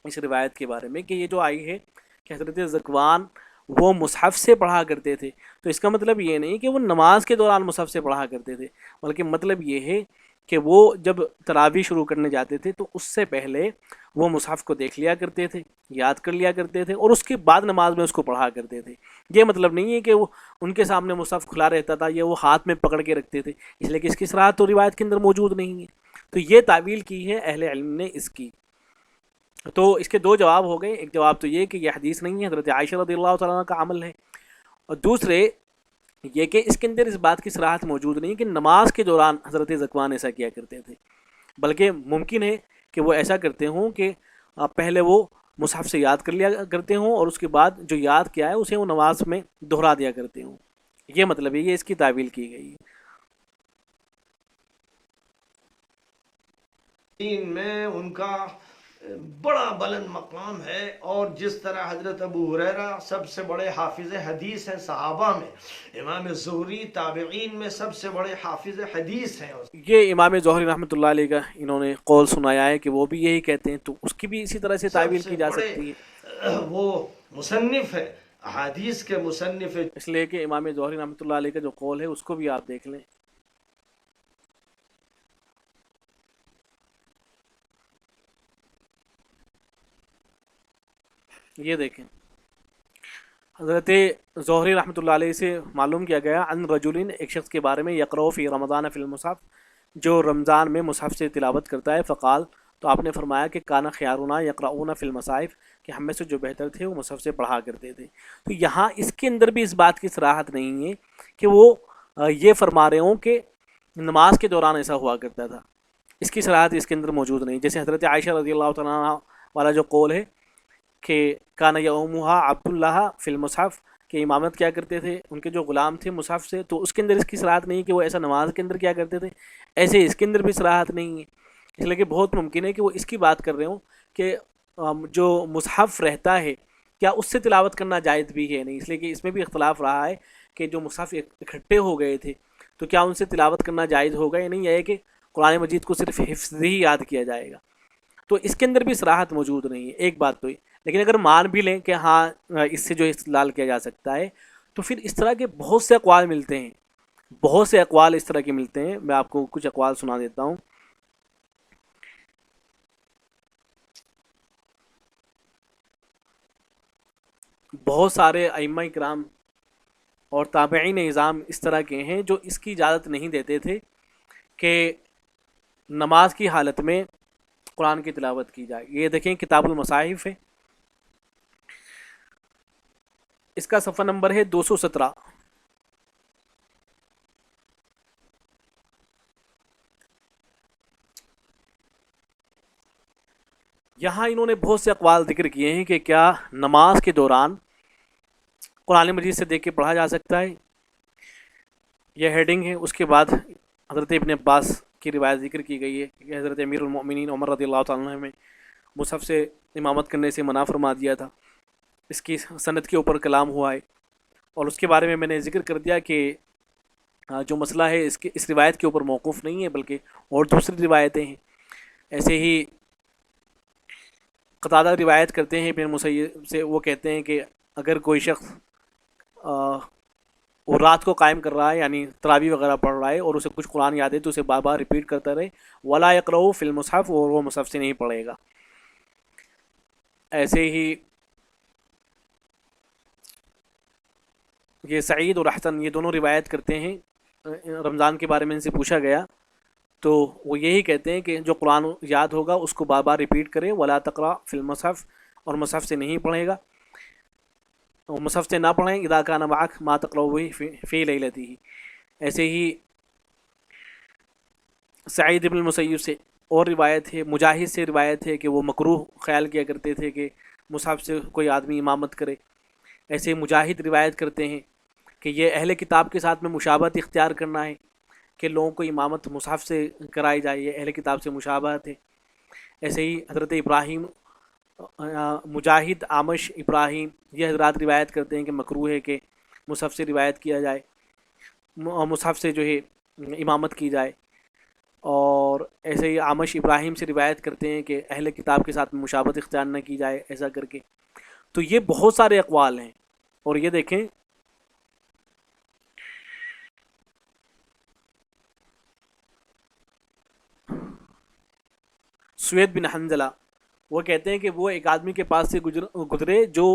اس روایت کے بارے میں کہ یہ جو آئی ہے کہ حضرت ذکوان وہ مصحف سے پڑھا کرتے تھے، تو اس کا مطلب یہ نہیں کہ وہ نماز کے دوران مصحف سے پڑھا کرتے تھے، بلکہ مطلب یہ ہے کہ وہ جب تراویح شروع کرنے جاتے تھے تو اس سے پہلے وہ مصحف کو دیکھ لیا کرتے تھے، یاد کر لیا کرتے تھے، اور اس کے بعد نماز میں اس کو پڑھا کرتے تھے۔ یہ مطلب نہیں ہے کہ وہ ان کے سامنے مصحف کھلا رہتا تھا یا وہ ہاتھ میں پکڑ کے رکھتے تھے، اس لیے کہ اس کی صراحت تو روایت کے اندر موجود نہیں ہے۔ تو یہ تعویل کی ہے اہل علم نے اس کی۔ تو اس کے 2 جواب ہو گئے، ایک جواب تو یہ کہ یہ حدیث نہیں ہے، حضرت عائشہ رضی اللہ تعالیٰ عنہ کا عمل ہے، اور دوسرے یہ کہ اس کے اندر اس بات کی صراحت موجود نہیں کہ نماز کے دوران حضرت ذکوان ایسا کیا کرتے تھے، بلکہ ممکن ہے کہ وہ ایسا کرتے ہوں کہ پہلے وہ مصحف سے یاد کر لیا کرتے ہوں اور اس کے بعد جو یاد کیا ہے اسے وہ نماز میں دہرا دیا کرتے ہوں۔ یہ مطلب ہے، یہ اس کی تعویل کی گئی ہے۔ دین میں ان کا بڑا بلند مقام ہے، اور جس طرح حضرت ابو ہریرہ سب سے بڑے حافظ حدیث ہیں صحابہ میں، امام زہری تابعین میں سب سے بڑے حافظ حدیث ہیں۔ یہ امام زہری رحمۃ اللہ علیہ کا انہوں نے قول سنایا ہے کہ وہ بھی یہی کہتے ہیں، تو اس کی بھی اسی طرح سے تعویل کی جا سکتی ہے۔ وہ مصنف ہے، احادیث کے مصنف ہے، اس لیے کہ امام زہری رحمۃ اللہ علیہ کا جو قول ہے اس کو بھی آپ دیکھ لیں۔ یہ دیکھیں، حضرت زہری رحمۃ اللہ علیہ سے معلوم کیا گیا ان رجلین، ایک شخص کے بارے میں، یقرأ فی رمضان فی المصحف، جو رمضان میں مصحف سے تلاوت کرتا ہے، فقال، تو آپ نے فرمایا کہ کانا خیارنا یقرؤون فی المصاحف، کہ ہم میں سے جو بہتر تھے وہ مصحف سے پڑھا کرتے تھے۔ تو یہاں اس کے اندر بھی اس بات کی صراحت نہیں ہے کہ وہ یہ فرما رہے ہوں کہ نماز کے دوران ایسا ہوا کرتا تھا، اس کی صراحت اس کے اندر موجود نہیں. جیسے حضرت عائشہ رضی اللہ تعالیٰ عنہ والا جو قول ہے کہ کان یومھا عبد اللہ فی المصحف، کہ امامت کیا کرتے تھے ان کے جو غلام تھے مصحف سے، تو اس کے اندر اس کی صراحت نہیں کہ وہ ایسا نماز کے اندر کیا کرتے تھے، ایسے اس کے اندر بھی صراحت نہیں ہے. اس لیے کہ بہت ممکن ہے کہ وہ اس کی بات کر رہے ہوں کہ جو مصحف رہتا ہے کیا اس سے تلاوت کرنا جائز بھی ہے نہیں. اس لیے کہ اس میں بھی اختلاف رہا ہے کہ جو مصحف اکٹھے ہو گئے تھے تو کیا ان سے تلاوت کرنا جائز ہوگا یا نہیں، یہ ہے کہ قرآن مجید کو صرف حفظ ہی یاد کیا جائے گا. تو اس کے اندر بھی صراحت موجود نہیں ہے. ایک بات تو یہ، لیکن اگر مان بھی لیں کہ ہاں اس سے جو استدلال کیا جا سکتا ہے، تو پھر اس طرح کے بہت سے اقوال ملتے ہیں، بہت سے اقوال اس طرح کے ملتے ہیں. میں آپ کو کچھ اقوال سنا دیتا ہوں. بہت سارے ائمہ کرام اور تابعین نظام اس طرح کے ہیں جو اس کی اجازت نہیں دیتے تھے کہ نماز کی حالت میں قرآن کی تلاوت کی جائے. یہ دیکھیں کتاب المصاحف ہے، اس کا صفحہ نمبر ہے 217. یہاں انہوں نے بہت سے اقوال ذکر کیے ہیں کہ کیا نماز کے دوران قرآن مجید سے دیکھ کے پڑھا جا سکتا ہے. یہ ہیڈنگ ہے. اس کے بعد حضرت ابن عباس کی روایت ذکر کی گئی ہے کہ حضرت امیر المؤمنین عمر رضی اللہ تعالیٰ عنہ میں مصحف سے امامت کرنے سے منع فرما دیا تھا. اس کی سند کے اوپر کلام ہوا ہے، اور اس کے بارے میں نے ذکر کر دیا کہ جو مسئلہ ہے اس روایت کے اوپر موقوف نہیں ہے بلکہ اور دوسری روایتیں ہیں. ایسے ہی قتادہ روایت کرتے ہیں ابن مسیب سے، وہ کہتے ہیں کہ اگر کوئی شخص وہ رات کو قائم کر رہا ہے، یعنی تراویح وغیرہ پڑھ رہا ہے، اور اسے کچھ قرآن یاد ہے تو اسے بار بار ریپیٹ کرتا رہے، ولا یقرؤ فی المصحف، اور وہ مصحف سے نہیں پڑھے گا. ایسے ہی یہ سعید اور حسن یہ دونوں روایت کرتے ہیں. رمضان کے بارے میں ان سے پوچھا گیا تو وہ یہی کہتے ہیں کہ جو قرآن یاد ہوگا اس کو بار بار ریپیٹ کرے، ولا تقرأ فی المصحف، اور مصحف سے نہیں پڑھے گا. مصحف سے نہ پڑھیں اذا کان معک ما تقرؤ فی لیلتہ. ایسے ہی سعید بن المسیب سے اور روایت ہے، مجاہد سے روایت ہے کہ وہ مکروہ خیال کیا کرتے تھے کہ مصحف سے کوئی آدمی امامت کرے. ایسے مجاہد روایت کرتے ہیں کہ یہ اہل کتاب کے ساتھ میں مشابہت اختیار کرنا ہے کہ لوگوں کو امامت مصحف سے کرائی جائے، یہ اہل کتاب سے مشابہت ہے. ایسے ہی حضرت ابراہیم، مجاہد، عامش، ابراہیم یہ حضرات روایت کرتے ہیں کہ مکروہ ہے کہ مصحف سے روایت کیا جائے، مصحف سے جو ہے امامت کی جائے. اور ایسے ہی عامش ابراہیم سے روایت کرتے ہیں کہ اہل کتاب کے ساتھ مشابہت اختیار نہ کی جائے ایسا کر کے. تو یہ بہت سارے اقوال ہیں. اور یہ دیکھیں سوید بن حنظلہ وہ کہتے ہیں کہ وہ ایک آدمی کے پاس سے گزرے جو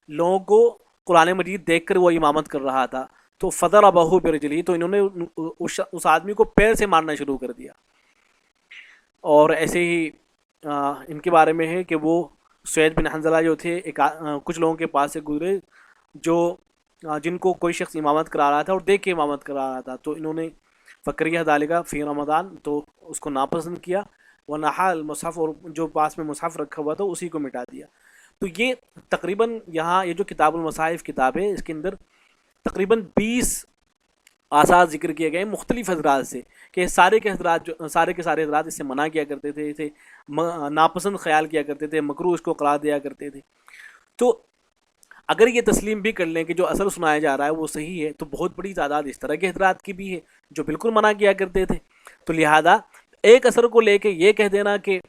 لوگوں کو قرآن مجید دیکھ کر وہ امامت کر رہا تھا، تو فضربہ برجلہ، تو انہوں نے اس آدمی کو پیر سے مارنا شروع کر دیا. اور ایسے ہی ان کے بارے میں ہے کہ وہ سوید بن حنظلہ جو تھے کچھ لوگوں کے پاس سے گزرے جو جن کو کوئی شخص امامت کرا رہا تھا اور دیکھ کے امامت کرا رہا تھا، تو انہوں نے فکریہ ذالک فی رمضان، تو اس کو ناپسند کیا. ونحا المصحف، اور جو پاس میں مصحف رکھا ہوا تھا اسی کو مٹا دیا. تو یہ تقریباً یہاں یہ جو کتاب المصاحف کتاب ہے اس کے اندر تقریباً 20 آثار ذکر کیے گئے مختلف حضرات سے کہ سارے کے سارے حضرات اس سے منع کیا کرتے تھے، اسے ناپسند خیال کیا کرتے تھے، مکروہ اس کو قرار دیا کرتے تھے. تو اگر یہ تسلیم بھی کر لیں کہ جو اثر سنایا جا رہا ہے وہ صحیح ہے، تو بہت بڑی تعداد اس طرح کے حضرات کی بھی ہے جو بالکل منع کیا کرتے تھے. تو لہذا ایک اثر کو لے کے یہ کہہ دینا کہ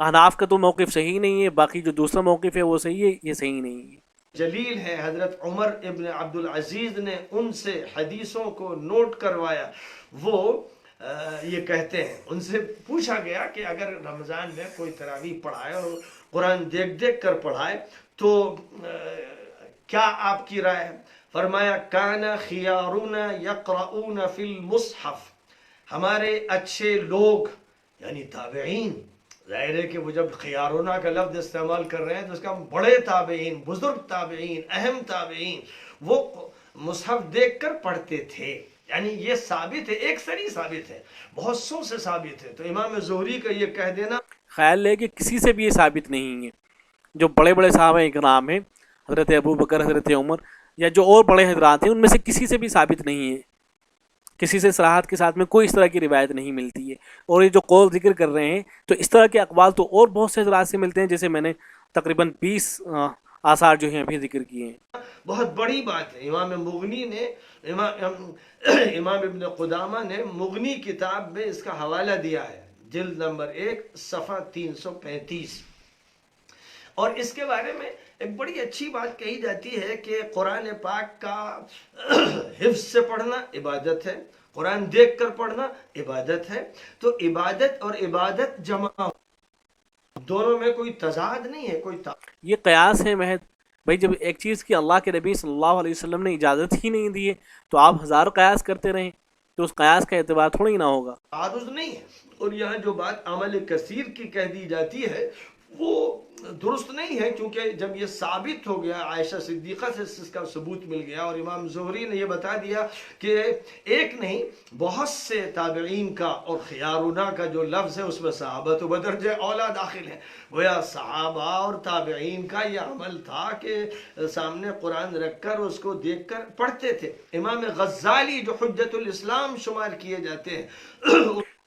احناف کا تو موقف صحیح نہیں ہے، باقی جو دوسرا موقف ہے وہ صحیح ہے، یہ صحیح نہیں ہے. جلیل ہے حضرت عمر ابن عبد العزیز نے ان سے حدیثوں کو نوٹ کروایا. وہ یہ کہتے ہیں، ان سے پوچھا گیا کہ اگر رمضان میں کوئی تراویح پڑھائے اور قرآن دیکھ دیکھ کر پڑھائے تو کیا آپ کی رائے ہے؟ فرمایا کان خیارنا یقرؤون فی المصحف، ہمارے اچھے لوگ یعنی تابعین، ظاہر ہے کہ وہ جب خیارونا کا لفظ استعمال کر رہے ہیں تو اس کا بڑے تابعین، بزرگ تابعین، اہم تابعین، وہ مصحف دیکھ کر پڑھتے تھے. یعنی یہ ثابت ہے، ایک سری ثابت ہے، بہت سو سے ثابت ہے. تو امام زہری کا یہ کہہ دینا خیال ہے کہ کسی سے بھی یہ ثابت نہیں ہے. جو بڑے بڑے صحابہ اکرام ہیں، حضرت ابو بکر، حضرت عمر، یا جو اور بڑے حضرات ہیں، ان میں سے کسی سے بھی ثابت نہیں ہے. کسی سے صراحت کے ساتھ میں کوئی اس طرح کی روایت نہیں ملتی ہے. اور یہ جو قول ذکر کر رہے ہیں تو اس طرح کے اقوال تو اور بہت سے حضرات سے ملتے ہیں، جیسے میں نے تقریباً 20 آثار جو ہیں ابھی ذکر کیے ہیں. بہت بڑی بات ہے. امام مغنی نے امام ابن قدامہ نے مغنی کتاب میں اس کا حوالہ دیا ہے، جلد نمبر 1 صفحہ 335. اور اس کے بارے میں ایک بڑی اچھی بات کہی جاتی ہے کہ قرآن پاک کا حفظ سے پڑھنا عبادت ہے، قرآن دیکھ کر پڑھنا عبادت ہے. تو عبادت اور عبادت جمع، دونوں میں کوئی تضاد نہیں ہے، کوئی یہ قیاس ہے محض. بھائی جب ایک چیز کی اللہ کے نبی صلی اللہ علیہ وسلم نے اجازت ہی نہیں دی ہے تو آپ ہزار قیاس کرتے رہیں تو اس قیاس کا اعتبار تھوڑی نہ ہوگا. تعارض نہیں ہے. اور یہاں جو بات عمل کثیر کی کہہ دی جاتی ہے وہ درست نہیں ہے، کیونکہ جب یہ ثابت ہو گیا، عائشہ صدیقہ سے اس کا ثبوت مل گیا، اور امام زہری نے یہ بتا دیا کہ ایک نہیں بہت سے تابعین کا اور خیارنا کا جو لفظ ہے اس میں صحابہ و بدرجہ اولا داخل ہے. گویا صحابہ اور تابعین کا یہ عمل تھا کہ سامنے قرآن رکھ کر اس کو دیکھ کر پڑھتے تھے. امام غزالی جو حجت الاسلام شمار کیے جاتے ہیں،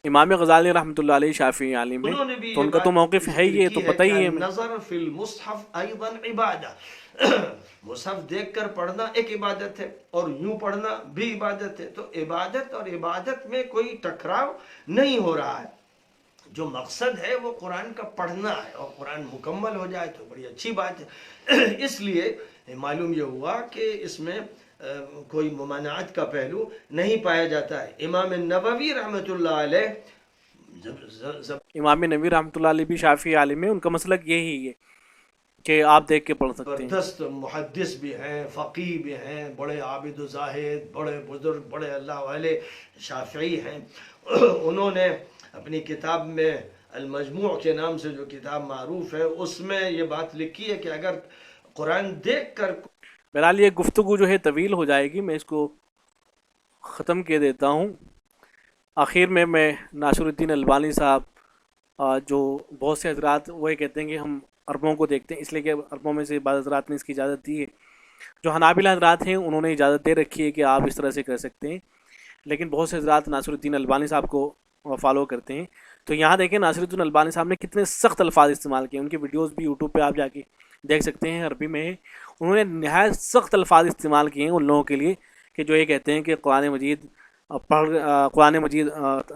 امام غزالی رحمۃ اللہ علیہ شافعی عالم انہوں نے ہے، بھی تو ان کا تو موقف ہے ہی، یہ تو پتہ ہی ہے. نظر فی المصحف ایضا عبادہ، مصحف دیکھ کر پڑھنا ایک عبادت ہے اور یوں پڑھنا بھی عبادت ہے. تو عبادت اور عبادت میں کوئی ٹکراؤ نہیں ہو رہا ہے. جو مقصد ہے وہ قرآن کا پڑھنا ہے، اور قرآن مکمل ہو جائے تو بڑی اچھی بات ہے. اس لیے معلوم یہ ہوا کہ اس میں کوئی ممانعت کا پہلو نہیں پایا جاتا ہے. امام نووی رحمۃ اللہ علیہ امام نووی رحمۃ اللہ علیہ بھی شافعی عالم ہے، ان کا مسلک یہی ہے کہ آپ دیکھ کے پڑھ سکتے ہیں. زبردست محدث بھی ہیں، فقیہ بھی ہیں، بڑے عابد و زاہد، بڑے بزرگ، بڑے اللہ والے شافعی ہیں. انہوں نے اپنی کتاب میں المجموع کے نام سے جو کتاب معروف ہے اس میں یہ بات لکھی ہے کہ اگر قرآن دیکھ کر، بہرحال یہ گفتگو جو ہے طویل ہو جائے گی، میں اس کو ختم کر دیتا ہوں. آخر میں ناصر الدین البانی صاحب جو بہت سے حضرات وہ یہ کہتے ہیں کہ ہم عربوں کو دیکھتے ہیں، اس لیے کہ عربوں میں سے بعض حضرات نے اس کی اجازت دی ہے. جو حنابلہ حضرات ہیں انہوں نے اجازت دے رکھی ہے کہ آپ اس طرح سے کر سکتے ہیں، لیکن بہت سے حضرات ناصر الدین البانی صاحب کو فالو کرتے ہیں. تو یہاں دیکھیں ناصر الدین البانی صاحب نے کتنے سخت الفاظ استعمال کیے. ان کی ویڈیوز بھی یوٹیوب پہ آپ جا کے دیکھ سکتے ہیں، عربی میں ہے. انہوں نے نہایت سخت الفاظ استعمال کیے ہیں ان لوگوں کے لیے کہ جو یہ کہتے ہیں کہ قرآن مجید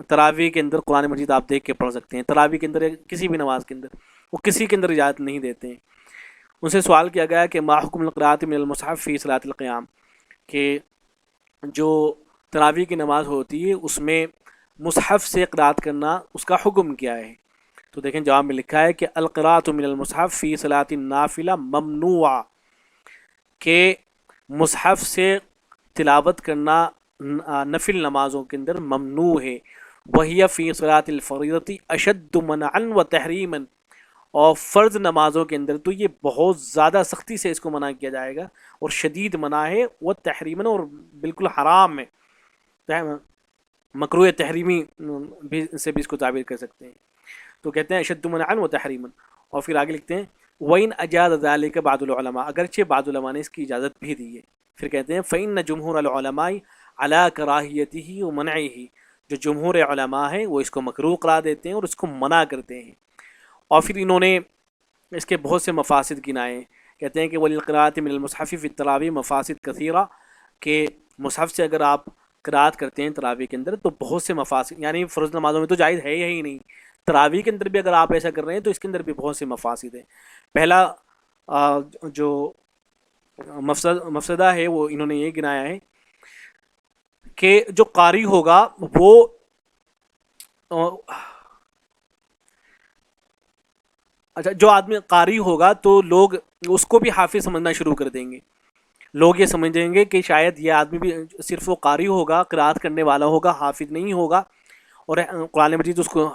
تراویح کے اندر قرآن مجید آپ دیکھ کے پڑھ سکتے ہیں. تراویح کے اندر یا کسی بھی نماز کے اندر وہ کسی کے اندر اجازت نہیں دیتے ہیں. ان سے سوال کیا گیا کہ ما حکم القراءۃ من المصحف فی صلاۃ القیام، کہ جو تراویح کی نماز ہوتی ہے اس میں مصحف سے قراءت کرنا اس کا حکم کیا ہے. تو دیکھیں جواب میں لکھا ہے کہ القراءۃ من المصحف فی صلاۃ النافلہ ممنوع، کہ مصحف سے تلاوت کرنا نفل نمازوں کے اندر ممنوع ہے. وہی فی صلاۃ الفریضۃ اشد منعا و تحریما، اور فرض نمازوں کے اندر تو یہ بہت زیادہ سختی سے اس کو منع کیا جائے گا، اور شدید منع ہے. وہ تحریما، اور بالکل حرام ہے، مکروہ تحریمی سے بھی اس کو تعبیر کر سکتے ہیں. تو کہتے ہیں اشد منعا و تحریما. اور پھر آگے لکھتے ہیں وَإِنْ أَجَازَ ذَلِكَ بعض العلماء، اگرچہ بعض علماء نے اس کی اجازت بھی دی ہے. پھر کہتے ہیں فَإِنَّ جُمْهُورَ الْعُلَمَاءِ عَلَىٰ كَرَاهِيَتِهِ وَمَنْعِهِ، جو جمہور علماء ہیں وہ اس کو مکروہ قرار دیتے ہیں اور اس کو منع کرتے ہیں. اور پھر انہوں نے اس کے بہت سے مفاسد گنائے. کہتے ہیں کہ وَلِلْقِرَاءَةِ مِنَ الْمُصْحَفِ فِي التَّرَاوِيحِ مَفَاسِد كَثِيرَةٌ، کہ مصحف سے اگر آپ قرات کرتے ہیں تراویح کے اندر تو بہت سے مفاسد، یعنی فرض نمازوں میں تو جائز ہے ہی نہیں، تراویح کے اندر بھی اگر آپ ایسا کر رہے ہیں تو اس کے اندر بھی بہت سے مفاسد ہیں. پہلا جو مفسدہ ہے وہ انہوں نے یہ گنایا ہے کہ جو قاری ہوگا وہ جو آدمی قاری ہوگا تو لوگ اس کو بھی حافظ سمجھنا شروع کر دیں گے. لوگ یہ سمجھیں گے کہ شاید یہ آدمی بھی صرف وہ قاری ہوگا، قرات کرنے والا ہوگا، حافظ نہیں ہوگا، اور قرآن مجید اس کو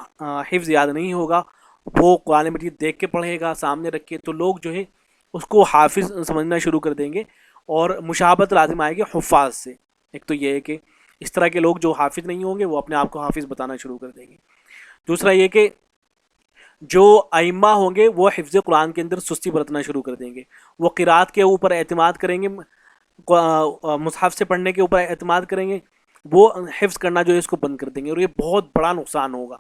حفظ یاد نہیں ہوگا، وہ قرآن مجید دیکھ کے پڑھے گا سامنے رکھ کے، تو لوگ جو ہے اس کو حافظ سمجھنا شروع کر دیں گے اور مشابہت لازم آئے گی حفاظ سے. ایک تو یہ ہے کہ اس طرح کے لوگ جو حافظ نہیں ہوں گے وہ اپنے آپ کو حافظ بتانا شروع کر دیں گے۔ دوسرا یہ کہ جو ائمہ ہوں گے وہ حفظ قرآن کے اندر سستی برتنا شروع کر دیں گے، وہ قرات کے اوپر اعتماد کریں گے، مصحف سے پڑھنے کے اوپر اعتماد کریں گے، وہ حفظ کرنا جو ہے اس کو بند کر دیں گے، اور یہ بہت بڑا نقصان ہوگا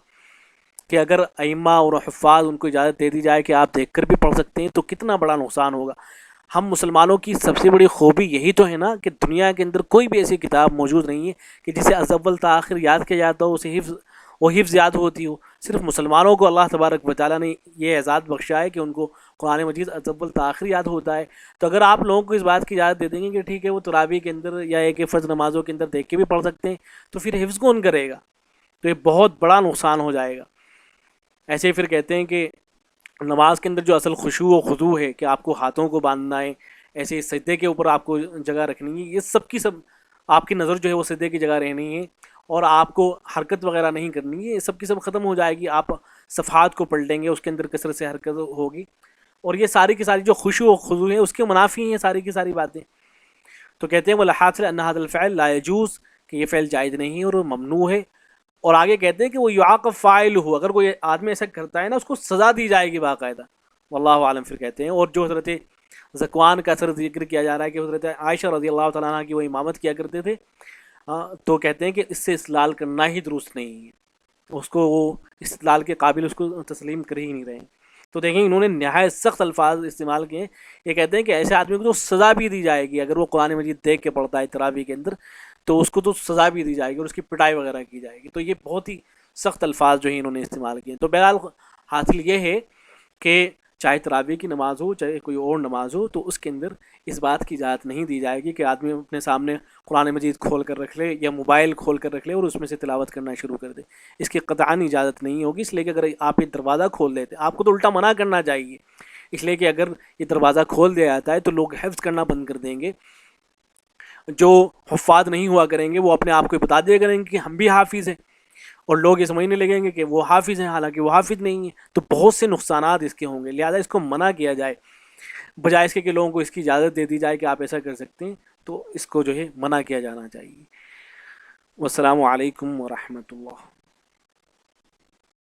کہ اگر ائمہ اور حفاظ ان کو اجازت دے دی جائے کہ آپ دیکھ کر بھی پڑھ سکتے ہیں تو کتنا بڑا نقصان ہوگا۔ ہم مسلمانوں کی سب سے بڑی خوبی یہی تو ہے نا کہ دنیا کے اندر کوئی بھی ایسی کتاب موجود نہیں ہے کہ جسے از اول تا آخر یاد کیا جاتا ہو، اسے حفظ یاد ہوتی ہو۔ صرف مسلمانوں کو اللہ تبارک و تعالیٰ نے یہ اعزاز بخشا ہے کہ ان کو قرآن مجید از اول تا آخر یاد ہوتا ہے۔ تو اگر آپ لوگوں کو اس بات کی اجازت دے دیں گے کہ ٹھیک ہے وہ تراویح کے اندر یا ایک فرض نمازوں کے اندر دیکھ کے بھی پڑھ سکتے ہیں، تو پھر حفظ کون کرے گا؟ تو یہ بہت بڑا نقصان ہو جائے گا۔ ایسے ہی پھر کہتے ہیں کہ نماز کے اندر جو اصل خشوع و خضوع ہے کہ آپ کو ہاتھوں کو باندھنا ہے، ایسے ہی سجدے کے اوپر آپ کو جگہ رکھنی ہے، یہ سب کی سب آپ کی نظر جو ہے وہ سجدے کی جگہ رہنی ہے، اور آپ کو حرکت وغیرہ نہیں کرنی ہے، یہ سب کی سب ختم ہو جائے گی۔ آپ صفحات کو پلٹیں گے، اس کے اندر کثرت سے حرکت ہوگی، اور یہ ساری کی ساری جو خشوع و خضوع ہے اس کے منافی ہیں ساری کی ساری باتیں۔ تو کہتے ہیں وَالْحَاصِلُ أَنَّ هَذَا الْفِعْلَ لَا يَجُوزُ کہ یہ فعل جائز نہیں ہے اور ممنوع ہے، اور آگے کہتے ہیں کہ وہ یعاقب فاعلہ، اگر کوئی آدمی ایسا کرتا ہے نا اس کو سزا دی جائے گی باقاعدہ، واللہ عالم۔ پھر کہتے ہیں اور جو حضرت ذکوان کا اثر ذکر کیا جا رہا ہے کہ حضرت عائشہ رضی اللہ تعالیٰ عنہ کی وہ امامت کیا کرتے تھے، تو کہتے ہیں کہ اس سے استدلال کرنا ہی درست نہیں ہے، اس کو وہ استدلال کے قابل اس کو تسلیم کر ہی نہیں رہے ہیں۔ تو دیکھیں انہوں نے نہایت سخت الفاظ استعمال کیے ہیں۔ یہ کہتے ہیں کہ ایسے آدمی کو تو سزا بھی دی جائے گی، اگر وہ قرآن مجید دیکھ کے پڑھتا ہے تراویح کے اندر تو اس کو تو سزا بھی دی جائے گی اور اس کی پٹائی وغیرہ کی جائے گی۔ تو یہ بہت ہی سخت الفاظ جو ہیں انہوں نے استعمال کیے ہیں۔ تو بہرحال حاصل یہ ہے کہ چاہے تراویح کی نماز ہو چاہے کوئی اور نماز ہو، تو اس کے اندر اس بات کی اجازت نہیں دی جائے گی کہ آدمی اپنے سامنے قرآن مجید کھول کر رکھ لے یا موبائل کھول کر رکھ لے اور اس میں سے تلاوت کرنا شروع کر دے۔ اس کی قطعاً اجازت نہیں ہوگی، اس لیے کہ اگر آپ یہ دروازہ کھول دیتے آپ کو تو الٹا منع کرنا چاہیے، اس لیے کہ اگر یہ دروازہ کھول دیا جاتا ہے تو لوگ حفظ کرنا بند کر دیں گے۔ جو حفاظ نہیں ہوا کریں گے وہ اپنے آپ کو بتا دیا کریں گے کہ ہم بھی حافظ ہیں، اور لوگ یہ سمجھنے لگیں گے کہ وہ حافظ ہیں حالانکہ وہ حافظ نہیں ہیں۔ تو بہت سے نقصانات اس کے ہوں گے، لہذا اس کو منع کیا جائے، بجائے اس کے کہ لوگوں کو اس کی اجازت دے دی جائے کہ آپ ایسا کر سکتے ہیں، تو اس کو جو ہے منع کیا جانا چاہیے۔ والسلام علیکم ورحمۃ اللہ۔